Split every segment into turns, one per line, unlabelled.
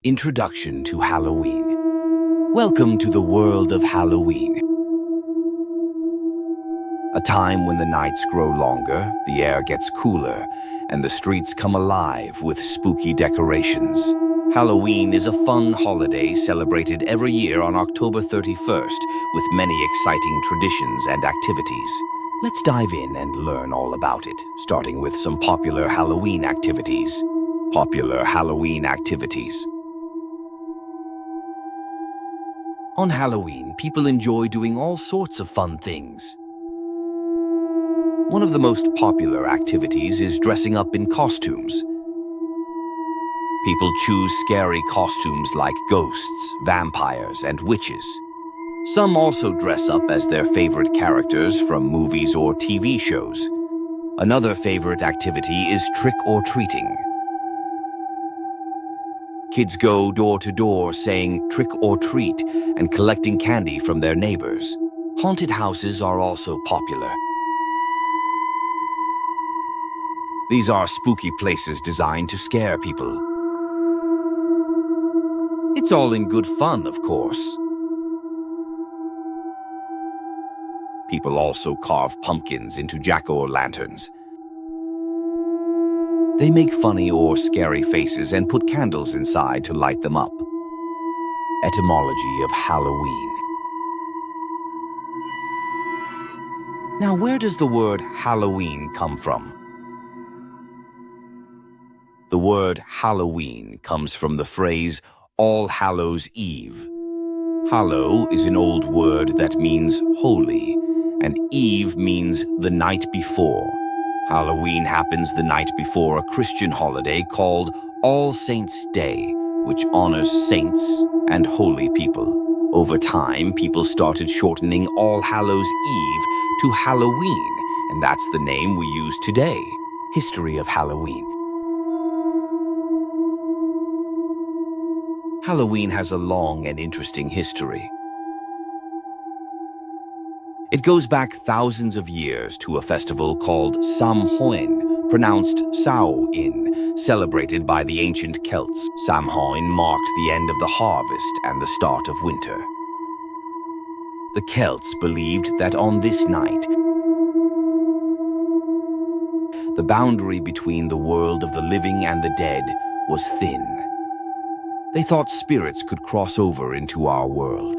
Introduction to Halloween. Welcome to the world of Halloween. A time when the nights grow longer, the air gets cooler, and the streets come alive with spooky decorations. Halloween is a fun holiday celebrated every year on October 31st with many exciting traditions and activities. Let's dive in and learn all about it, starting with some popular Halloween activities. Popular Halloween activities. On Halloween, people enjoy doing all sorts of fun things. One of the most popular activities is dressing up in costumes. People choose scary costumes like ghosts, vampires, and witches. Some also dress up as their favorite characters from movies or TV shows. Another favorite activity is trick-or-treating. Kids go door to door saying trick or treat and collecting candy from their neighbors. Haunted houses are also popular. These are spooky places designed to scare people. It's all in good fun, of course. People also carve pumpkins into jack-o'-lanterns. They make funny or scary faces and put candles inside to light them up. Etymology of Halloween. Now, where does the word Halloween come from? The word Halloween comes from the phrase All Hallows' Eve. Hallow is an old word that means holy, and Eve means the night before. Halloween happens the night before a Christian holiday called All Saints' Day, which honors saints and holy people. Over time, people started shortening All Hallows' Eve to Halloween, and that's the name we use today. History of Halloween. Halloween has a long and interesting history. It goes back thousands of years to a festival called Samhain, pronounced Samhain, celebrated by the ancient Celts. Samhain marked the end of the harvest and the start of winter. The Celts believed that on this night, the boundary between the world of the living and the dead was thin. They thought spirits could cross over into our world.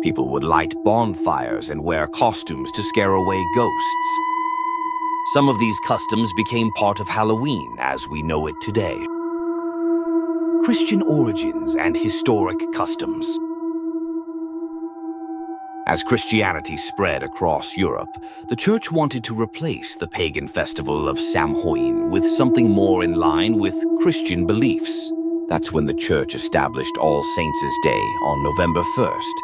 People would light bonfires and wear costumes to scare away ghosts. Some of these customs became part of Halloween as we know it today. Christian origins and historic customs. As Christianity spread across Europe, the church wanted to replace the pagan festival of Samhain with something more in line with Christian beliefs. That's when the church established All Saints' Day on November 1st.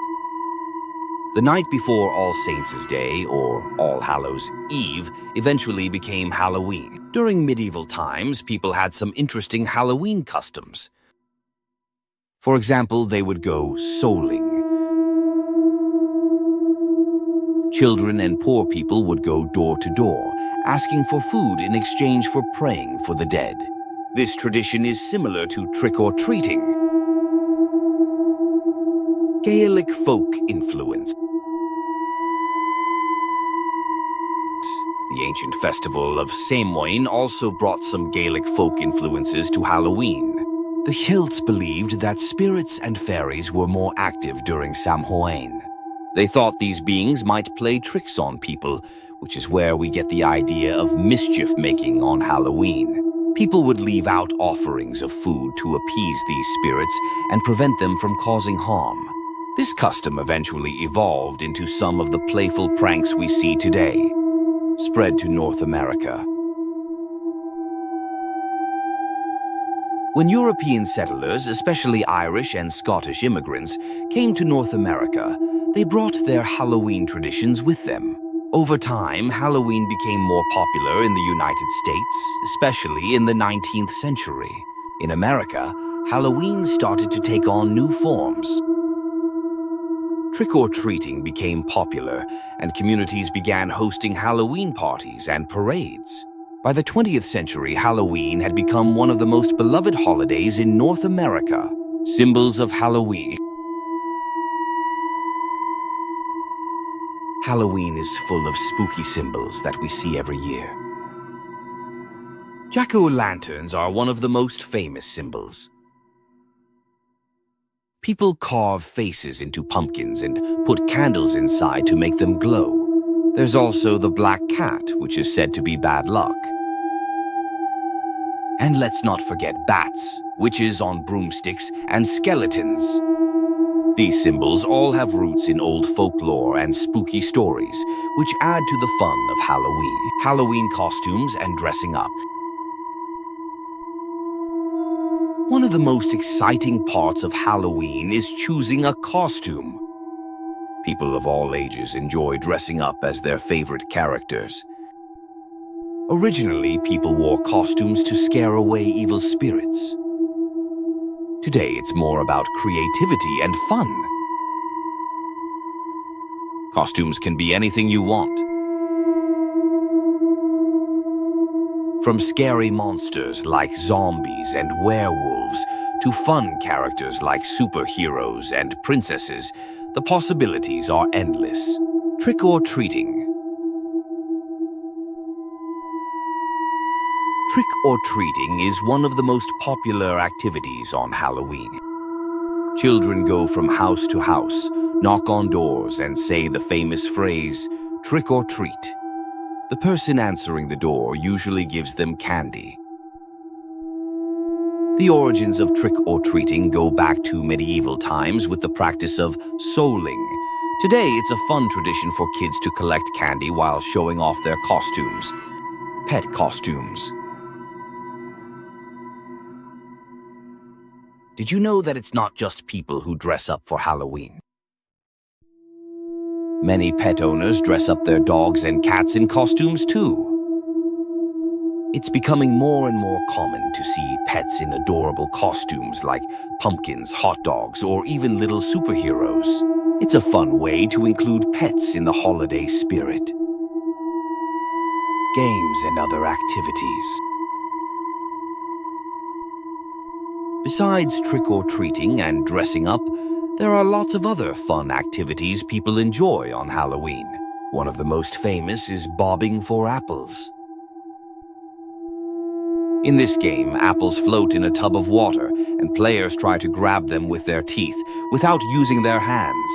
The night before All Saints' Day, or All Hallows' Eve, eventually became Halloween. During medieval times, people had some interesting Halloween customs. For example, they would go souling. Children and poor people would go door to door, asking for food in exchange for praying for the dead. This tradition is similar to trick-or-treating. Gaelic folk influence. The ancient festival of Samhain also brought some Gaelic folk influences to Halloween. The Celts believed that spirits and fairies were more active during Samhain. They thought these beings might play tricks on people, which is where we get the idea of mischief-making on Halloween. People would leave out offerings of food to appease these spirits and prevent them from causing harm. This custom eventually evolved into some of the playful pranks we see today. Spread to North America. When European settlers, especially Irish and Scottish immigrants, came to North America, they brought their Halloween traditions with them. Over time, Halloween became more popular in the United States, especially in the 19th century. In America, Halloween started to take on new forms. Trick-or-treating became popular, and communities began hosting Halloween parties and parades. By the 20th century, Halloween had become one of the most beloved holidays in North America. Symbols of Halloween. Halloween is full of spooky symbols that we see every year. Jack-o'-lanterns are one of the most famous symbols. People carve faces into pumpkins and put candles inside to make them glow. There's also the black cat, which is said to be bad luck. And let's not forget bats, witches on broomsticks, and skeletons. These symbols all have roots in old folklore and spooky stories, which add to the fun of Halloween. Halloween costumes and dressing up. One of the most exciting parts of Halloween is choosing a costume. People of all ages enjoy dressing up as their favorite characters. Originally, people wore costumes to scare away evil spirits. Today, it's more about creativity and fun. Costumes can be anything you want. From scary monsters like zombies and werewolves to fun characters like superheroes and princesses, the possibilities are endless. Trick-or-treating. Trick-or-treating is one of the most popular activities on Halloween. Children go from house to house, knock on doors, and say the famous phrase, "Trick or treat." The person answering the door usually gives them candy. The origins of trick-or-treating go back to medieval times with the practice of souling. Today, it's a fun tradition for kids to collect candy while showing off their costumes. Pet costumes. Did you know that it's not just people who dress up for Halloween? Many pet owners dress up their dogs and cats in costumes too. It's becoming more and more common to see pets in adorable costumes like pumpkins, hot dogs, or even little superheroes. It's a fun way to include pets in the holiday spirit. Games and other activities. Besides trick-or-treating and dressing up, there are lots of other fun activities people enjoy on Halloween. One of the most famous is bobbing for apples. In this game, apples float in a tub of water, and players try to grab them with their teeth without using their hands.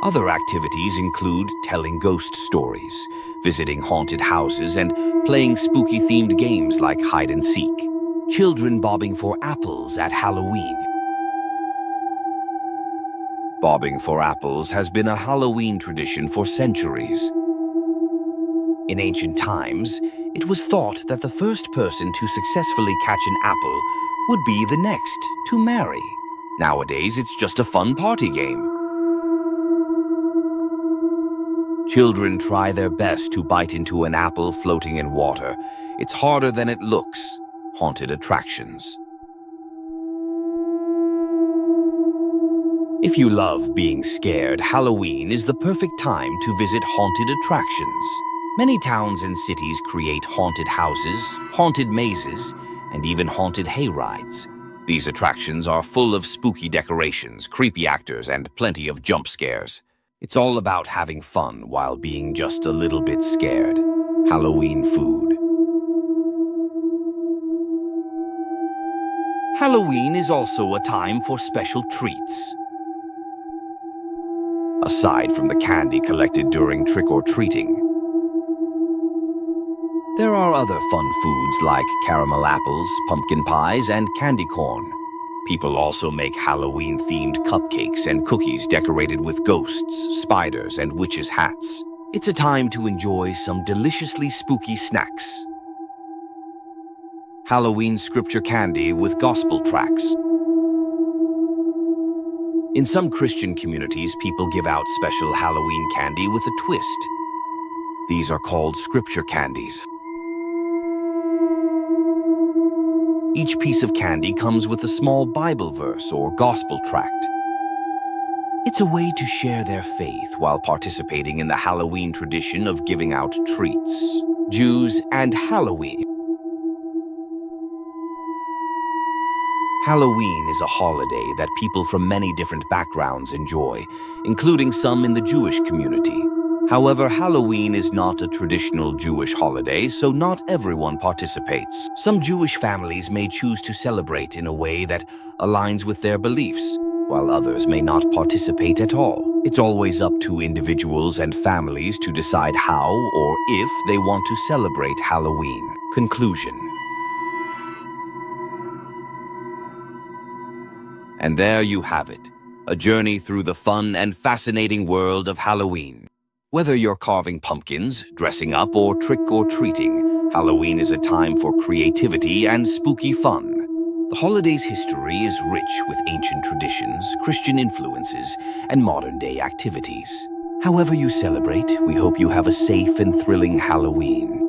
Other activities include telling ghost stories, visiting haunted houses, and playing spooky-themed games like hide-and-seek. Children bobbing for apples at Halloween. Bobbing for apples has been a Halloween tradition for centuries. In ancient times, it was thought that the first person to successfully catch an apple would be the next to marry. Nowadays, it's just a fun party game. Children try their best to bite into an apple floating in water. It's harder than it looks. Haunted attractions. If you love being scared, Halloween is the perfect time to visit haunted attractions. Many towns and cities create haunted houses, haunted mazes, and even haunted hayrides. These attractions are full of spooky decorations, creepy actors, and plenty of jump scares. It's all about having fun while being just a little bit scared. Halloween food. Halloween is also a time for special treats. Aside from the candy collected during trick-or-treating, there are other fun foods like caramel apples, pumpkin pies, and candy corn. People also make Halloween-themed cupcakes and cookies decorated with ghosts, spiders, and witches' hats. It's a time to enjoy some deliciously spooky snacks. Halloween scripture candy with gospel tracks. In some Christian communities, people give out special Halloween candy with a twist. These are called scripture candies. Each piece of candy comes with a small Bible verse or gospel tract. It's a way to share their faith while participating in the Halloween tradition of giving out treats. Jews and Halloween. Halloween is a holiday that people from many different backgrounds enjoy, including some in the Jewish community. However, Halloween is not a traditional Jewish holiday, so not everyone participates. Some Jewish families may choose to celebrate in a way that aligns with their beliefs, while others may not participate at all. It's always up to individuals and families to decide how or if they want to celebrate Halloween. Conclusion. And there you have it, a journey through the fun and fascinating world of Halloween. Whether you're carving pumpkins, dressing up, or trick-or-treating, Halloween is a time for creativity and spooky fun. The holiday's history is rich with ancient traditions, Christian influences, and modern-day activities. However you celebrate, we hope you have a safe and thrilling Halloween.